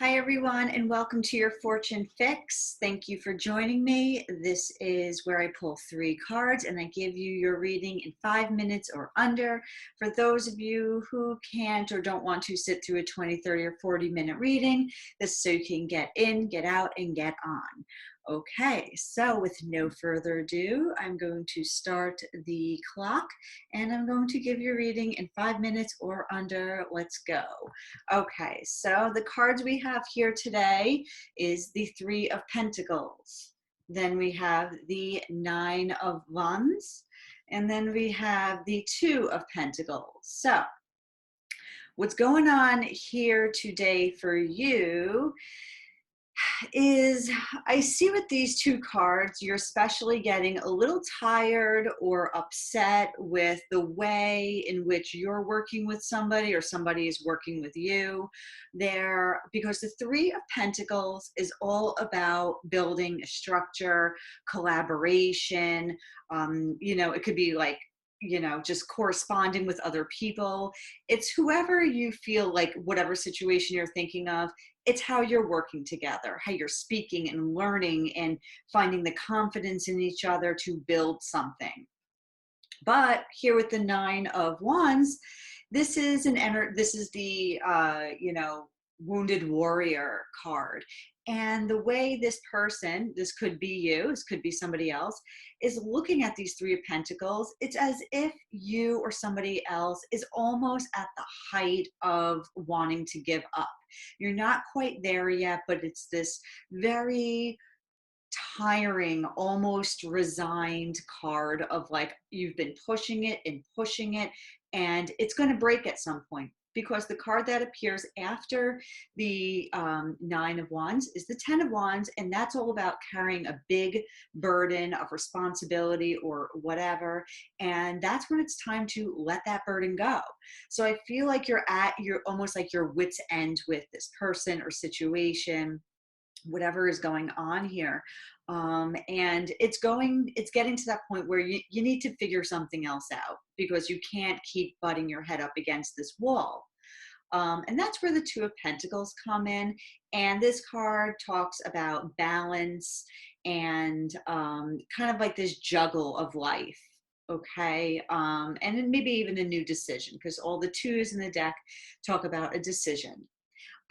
Hi, everyone, and welcome to your Fortune Fix. Thank you for joining me. This is where I pull 3 cards and I give you your reading in 5 minutes or under. For those of you who can't or don't want to sit through a 20, 30, or 40-minute reading, this is so you can get in, get out, and get on. Okay, so with no further ado, I'm going to start the clock and I'm going to give you a reading in 5 minutes or under. Let's go. Okay, so the cards we have here today is the Three of Pentacles. Then we have the Nine of Wands, and then we have the Two of Pentacles. So what's going on here today for you is I see with these 2 cards, you're especially getting a little tired or upset with the way in which you're working with somebody or somebody is working with you there, because the Three of Pentacles is all about building a structure, collaboration. It could be like, just corresponding with other people. It's whoever you feel like, whatever situation you're thinking of, it's how you're working together, how you're speaking and learning and finding the confidence in each other to build something. But here with the Nine of Wands, this is the wounded warrior card. And the way this person, this could be you, this could be somebody else, is looking at these Three of Pentacles, it's as if you or somebody else is almost at the height of wanting to give up. You're not quite there yet, but it's this very tiring, almost resigned card of like, you've been pushing it and it's going to break at some point, because the card that appears after the Nine of Wands is the Ten of Wands, and that's all about carrying a big burden of responsibility or whatever, and that's when it's time to let that burden go. So I feel like you're almost like your wit's end with this person or situation, whatever is going on here. And it's getting to that point where you need to figure something else out, because you can't keep butting your head up against this wall. And that's where the Two of Pentacles come in. And this card talks about balance and kind of like this juggle of life. Okay. And then maybe even a new decision, because all the twos in the deck talk about a decision.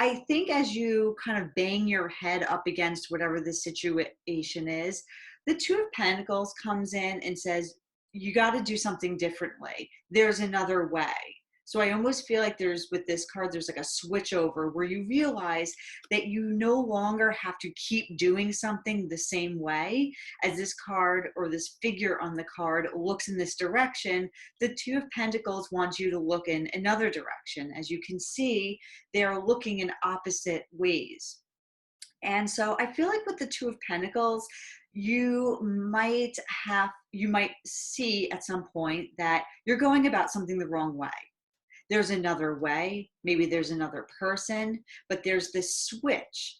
I think as you kind of bang your head up against whatever the situation is, the Two of Pentacles comes in and says, you got to do something differently. There's another way. So I almost feel like with this card, there's like a switch over where you realize that you no longer have to keep doing something the same way. As this card or this figure on the card looks in this direction, the Two of Pentacles wants you to look in another direction. As you can see, they're looking in opposite ways. And so I feel like with the Two of Pentacles, you might see at some point that you're going about something the wrong way. There's another way, maybe there's another person, but there's this switch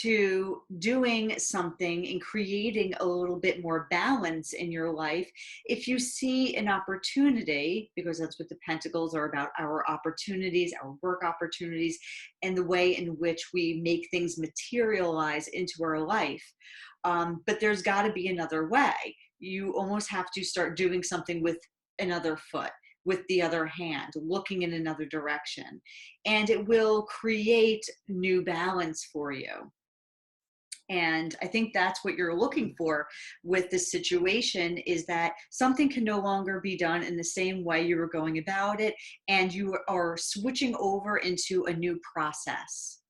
to doing something and creating a little bit more balance in your life. If you see an opportunity, because that's what the Pentacles are about, our opportunities, our work opportunities, and the way in which we make things materialize into our life. But there's got to be another way. You almost have to start doing something with another foot, with the other hand, looking in another direction, and it will create new balance for you. And I think that's what you're looking for with this situation, is that something can no longer be done in the same way you were going about it, and you are switching over into a new process,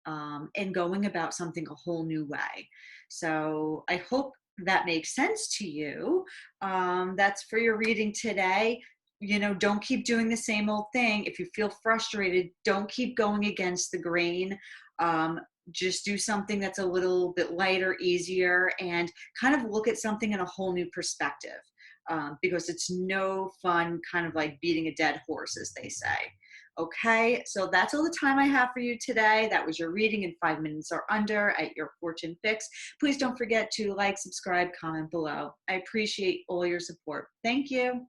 and going about something a whole new way. So I hope that makes sense to you. That's for your reading today. Don't keep doing the same old thing. If you feel frustrated, don't keep going against the grain. Just do something that's a little bit lighter, easier, and kind of look at something in a whole new perspective, because it's no fun kind of like beating a dead horse, as they say. Okay, so that's all the time I have for you today. That was your reading in 5 minutes or under at your Fortune Fix. Please don't forget to like, subscribe, comment below. I appreciate all your support. Thank you.